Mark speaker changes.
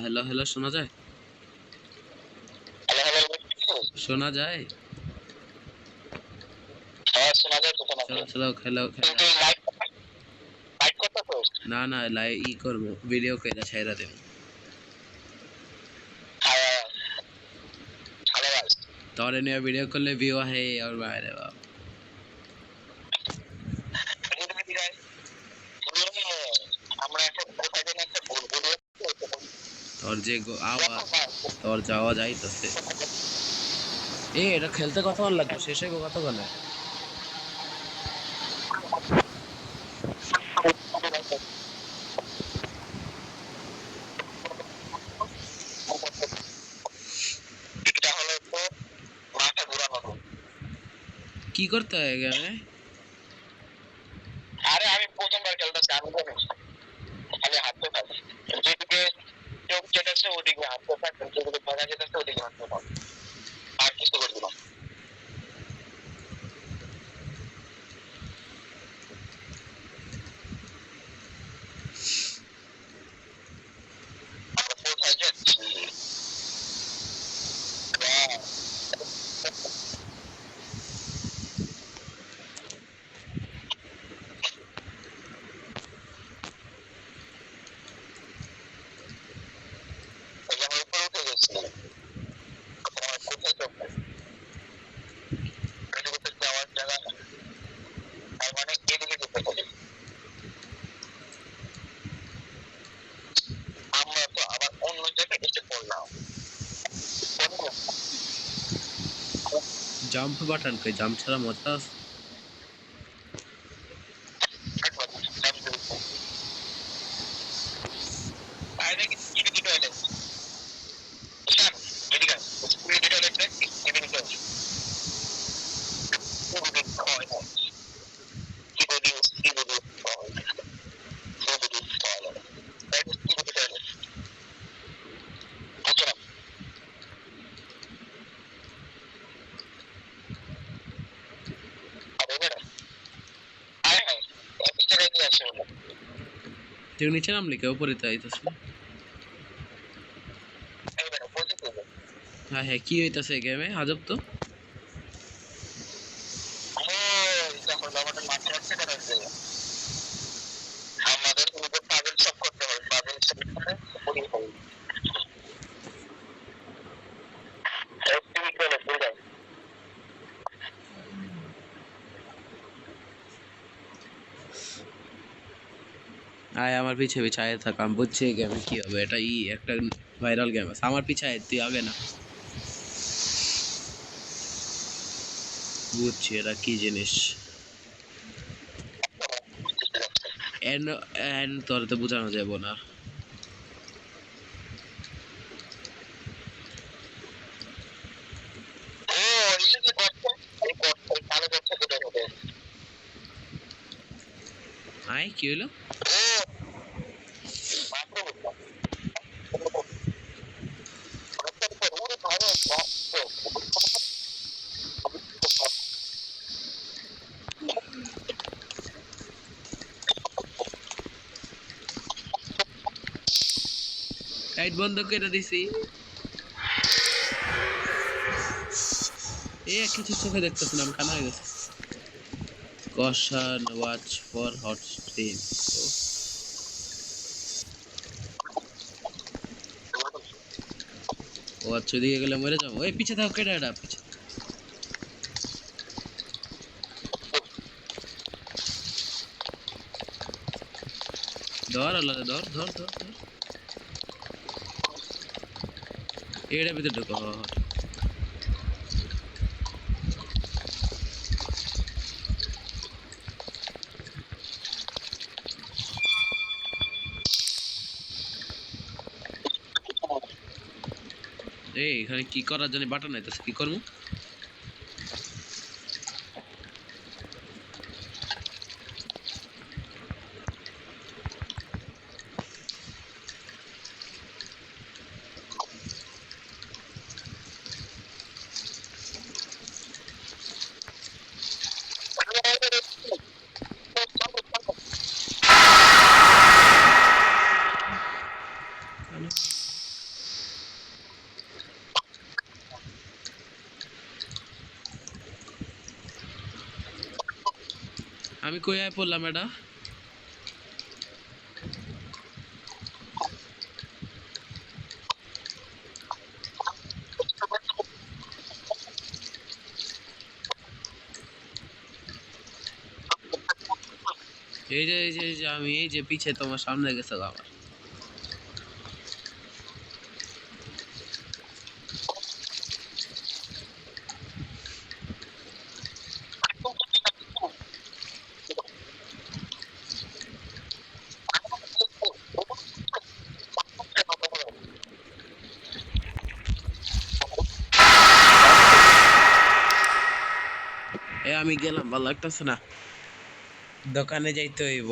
Speaker 1: Hello hello শোনা যায়? শোনা যায়?
Speaker 2: হ্যাঁ শোনা যায় তো তোমাকে।
Speaker 1: চলো চলো খেলো খেলা।
Speaker 2: কিন্তু লাইভ লাইভ করতে তো।
Speaker 1: না না লাই ই করবো ভিডিও কইরা ছাইরা দেব।
Speaker 2: হ্যাঁ হ্যালো গাইস।
Speaker 1: তোরে নিয়ে ভিডিও করলে ভিউ আহে আর বাইরে বাপ।
Speaker 2: আমরা এখন কোথায় যেন একটা বুলবুলি
Speaker 1: তোর যে আওয়াজ তোর যাওয়া যাইতেছে। এটা খেলতে কতক্ষণ লাগবে? শেষ হইব কতক্ষণে?
Speaker 2: এটা হলো তো মাথা ঘুরানো।
Speaker 1: কি করতে হয় এখানে?
Speaker 2: আরে আমি প্রথমবার খেলতেছি আমি জানি খালি হাঁটতে থাকি যেদিকে চোখ যেতেছে ওদিকে হাঁটতে থাক যেদিকে দেখা যেতেছে ওদিকে হাঁটতে থাক আর কিছু করবি না। আমরা কোথায় যাচ্ছি? আমরা উপরে উঠে গেছি। আমরা কোথায় যাবো? এদিকে যাওয়ার জায়গা না। তার মানে এদিকে যেতে হবে। আমরা তো আবার অন্য জায়গায় এসে পড়লাম।
Speaker 1: জাম্প বাটন কই? জাম্প ছাড়া মজা আছে? তুই নিচে নামলি কে? উপরে তো আইতাছ না? হ্যাঁ হ্যাঁ কি হইতাছে গেমে? আজব তো।
Speaker 2: আমাদের উপর পাগল সব করতে হবে পাগল সব করে হবে
Speaker 1: আয় আমার পিছে পিছে আয় থাক, আমি বুঝছি এই গেমে কি হবে। এটা একটা ভাইরাল গেম আছে। আমার পিছে আয়, তুই আগে না। বুঝছি এটা কি জিনিস। এন এন তোর তো বোঝানো যাবো না। আয় কি হলো? লাইট বন্ধ করে দিছি। কিছু চোখে দেখতেছি না, আমি কানা হয়ে গেছে। Caution watch for hot stream. ও আচ্ছা দিকে গেলে মরে যাবো। পিছে থাকো, কেটে এটা পিছে ধর। আল্লাহ ধর ধর ধর ধর। এটার ভিতরে ঢুকো। এখানে কি করার জন্য বাটন আইতাছে? কি করবো? আমি কই আয় পড়লাম এটা? এই যে আমি এই যে পিছে তোমার সামনে গেছে আবার। আমি গেলাম, ভালো লাগতেছে না, দোকানে যাইতে হইব।